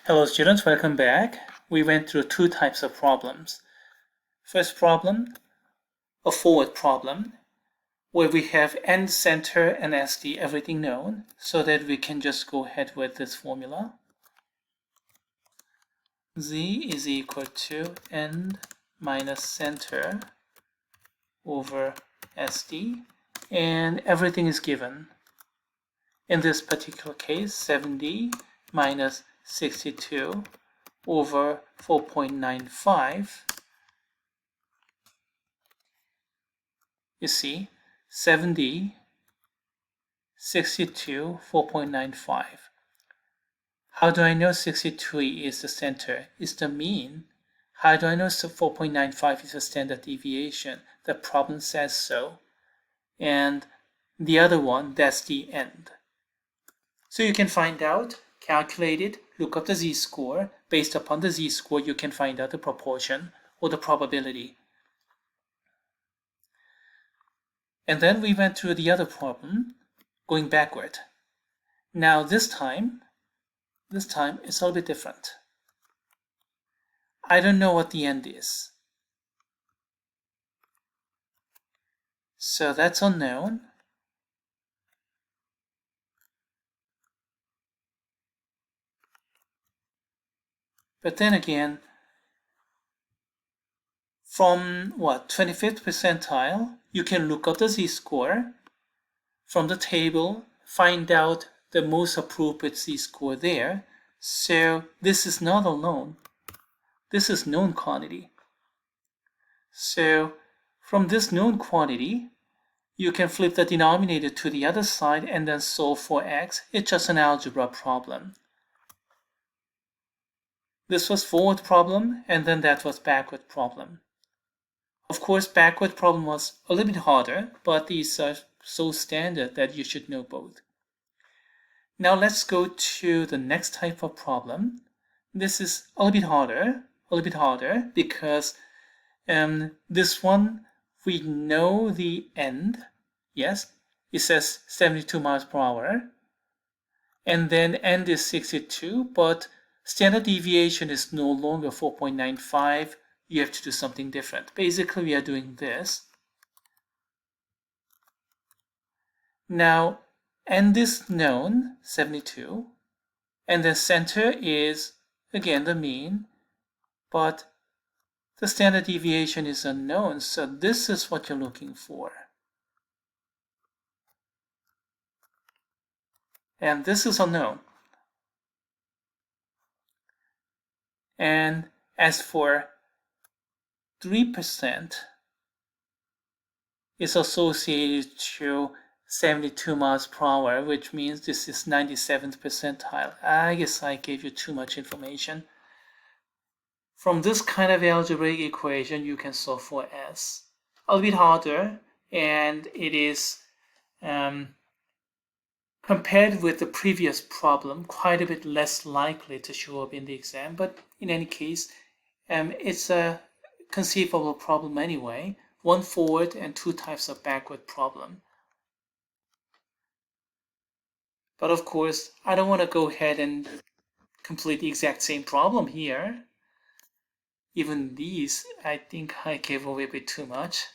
Hello students, welcome back. We went through two types of problems. First problem, a forward problem, where we have end, center, and SD, everything known, so that we can just go ahead with this formula. Z is equal to end minus center over SD, and everything is given. In this particular case, 70 minus 62 over 4.95. You see, 70, 62, 4.95. How do I know 63 is the center, is the mean? How do I know 4.95 is the standard deviation? The problem says so. And the other one, that's the end. So you can find out, calculate it, look up the z-score. Based upon the z-score, you can find out the proportion or the probability. And then we went through the other problem, going backward. Now this time it's a little bit different. I don't know what the end is. So that's unknown. But then again, from 25th percentile, you can look up the z-score from the table, find out the most appropriate z-score there. So this is not unknown. This is known quantity. So from this known quantity, you can flip the denominator to the other side and then solve for x. It's just an algebra problem. This was forward problem, and then that was backward problem. Of course, backward problem was a little bit harder, but these are so standard that you should know both. Now let's go to the next type of problem. This is a little bit harder because this one, we know the end. Yes, it says 72 miles per hour. And then end is 62, but standard deviation is no longer 4.95. You have to do something different. Basically, we are doing this. Now, end is known, 72. And then center is, again, the mean. But the standard deviation is unknown, so this is what you're looking for. And this is unknown. And as for 3% is associated to 72 miles per hour, which means this is 97th percentile. I guess I gave you too much information. From this kind of algebraic equation, you can solve for S. A little bit harder, and it is compared with the previous problem, quite a bit less likely to show up in the exam, but in any case, it's a conceivable problem anyway. One forward and two types of backward problem. But of course, I don't want to go ahead and complete the exact same problem here. Even these, I think I gave away a bit too much.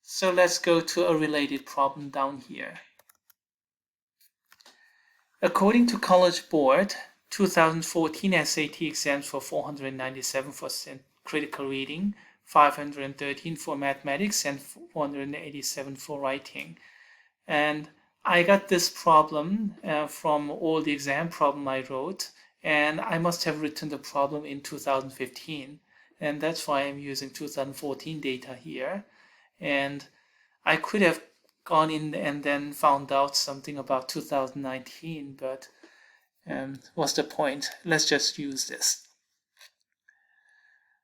So let's go to a related problem down here. According to College Board, 2014 SAT exams for 497 for critical reading, 513 for mathematics, and 487 for writing. And I got this problem from all the exam problem I wrote, and I must have written the problem in 2015, and that's why I'm using 2014 data here. And I could have gone in and then found out something about 2019, but what's the point? Let's just use this.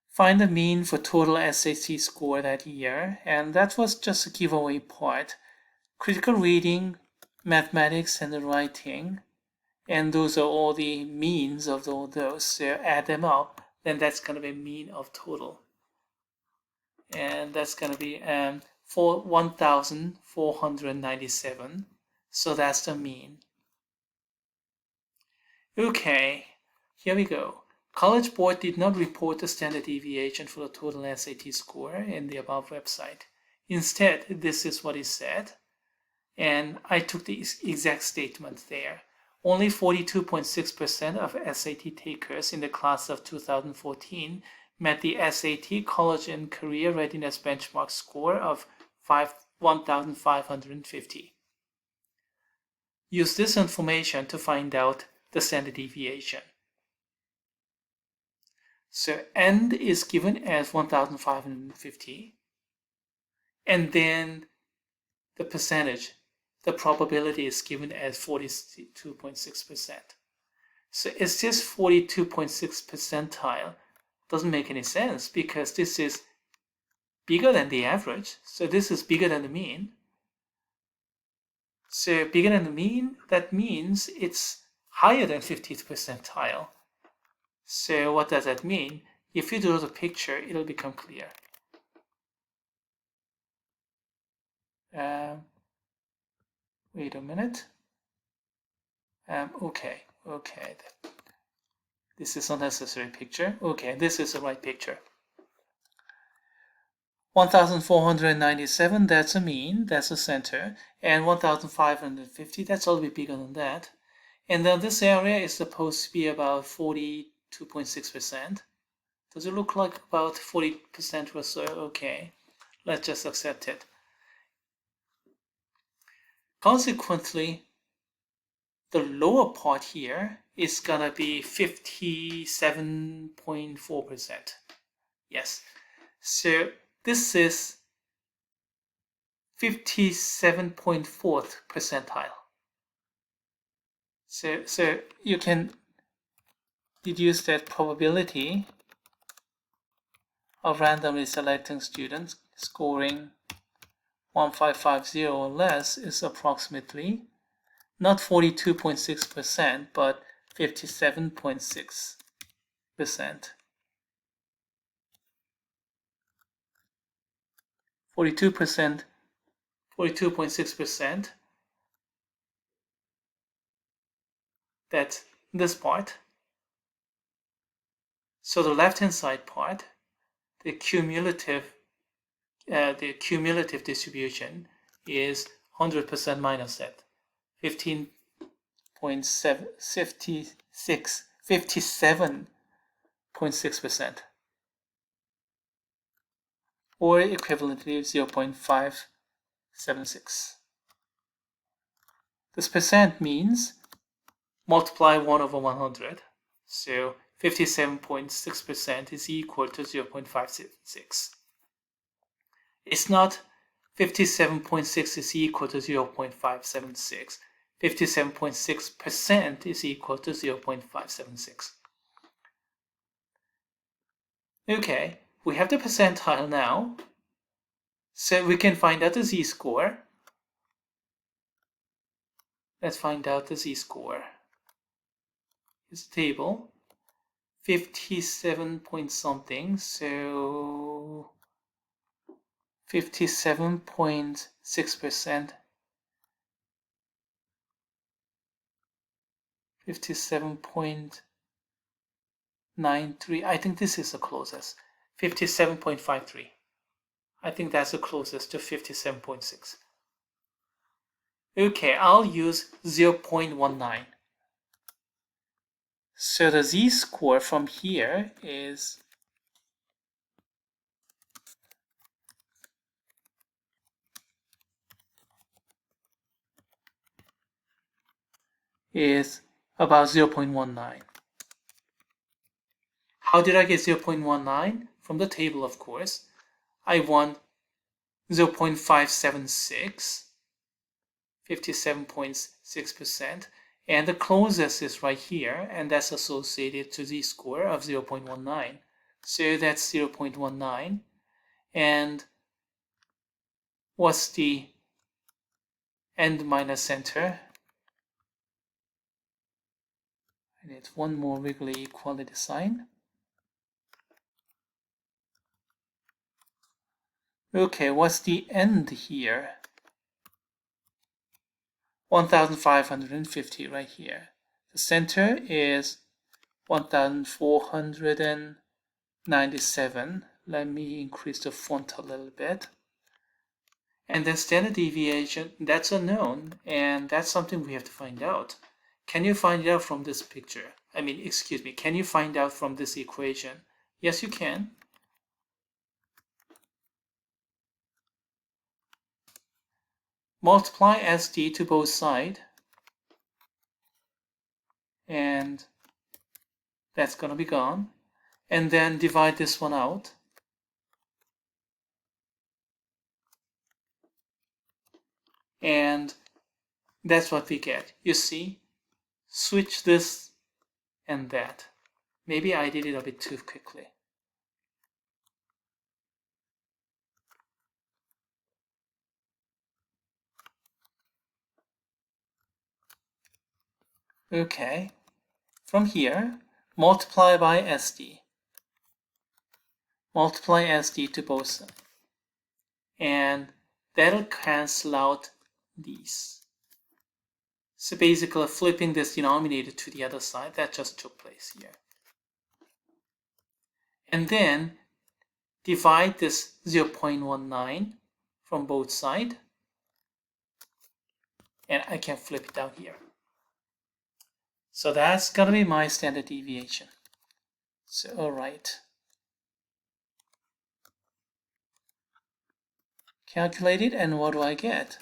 Find the mean for total SAT score that year, and that was just a giveaway part. Critical reading, mathematics, and the writing, and those are all the means of all those. So add them up, then that's going to be mean of total. And that's going to be 1,497. So that's the mean. Okay, Here we go. College Board did not report the standard deviation for the total SAT score in the above website. Instead, this is what it said, and I took the exact statement there. Only 42.6% of SAT takers in the class of 2014 met the SAT College and Career Readiness Benchmark score of 1,550. Use this information to find out the standard deviation. So N is given as 1,550, and then the percentage, the probability is given as 42.6%. So it's just 42.6 percentile. Doesn't make any sense because this is bigger than the average. So this is bigger than the mean. So bigger than the mean, that means it's higher than 50th percentile. So what does that mean? If you draw the picture, it'll become clear. Wait a minute. Okay. This is unnecessary picture. Okay, this is the right picture. 1,497, that's a mean, that's a center, and 1,550, that's a little bit bigger than that. And then this area is supposed to be about 42.6%. Does it look like about 40% or so? Okay, let's just accept it. Consequently, the lower part here is gonna be 57.4%. Yes, so this is 57.4th percentile. So you can deduce that probability of randomly selecting students scoring 1550 or less is approximately not 42.6%, but 57.6%. 42.6%. That's this part. So the left-hand side part, the cumulative distribution is 100% minus that, 57.6%, or equivalently 0.576. This percent means multiply 1 over 100, so 57.6% is equal to 0.576. It's not 57.6 is equal to 0.576. 57.6% is equal to 0.576. Okay, we have the percentile now, so we can find out the z-score. Let's find out the z-score. Here's the table. 57 point something, so 57.6%. 57.93. I think this is the closest. 57.53. I think that's the closest to 57.6. Okay, I'll use 0.19. So the z-score from here is about 0.19. How did I get 0.19? From the table, of course. I want 0.576, 57.6%, and the closest is right here, and that's associated to the score of 0.19. So that's 0.19. And what's the end minus center? I need one more wiggly equality sign. Okay, what's the end here? 1,550 right here. The center is 1497. Let me increase the font a little bit. And then standard deviation, that's unknown, and that's something we have to find out. Can you find it out from this picture? Can you find out from this equation? Yes, you can. Multiply SD to both sides, and that's going to be gone. And then divide this one out. And that's what we get. You see, switch this and that. Maybe I did it a bit too quickly. Okay, from here, multiply by SD. Multiply SD to both sides. And that'll cancel out these. So basically flipping this denominator to the other side, that just took place here. And then divide this 0.19 from both sides. And I can flip it down here. So that's gonna be my standard deviation. So, all right. Calculate it, and what do I get?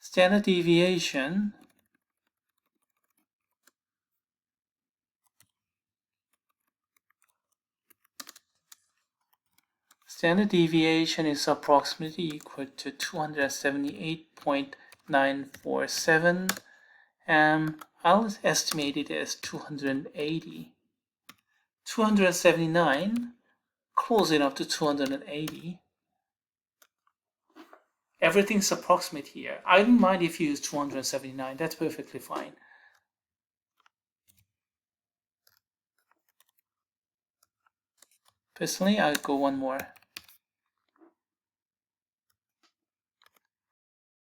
Standard deviation is approximately equal to 278.947. I'll estimate it as 280. 279, close enough to 280. Everything's approximate here. I don't mind if you use 279, that's perfectly fine. Personally, I'll go one more.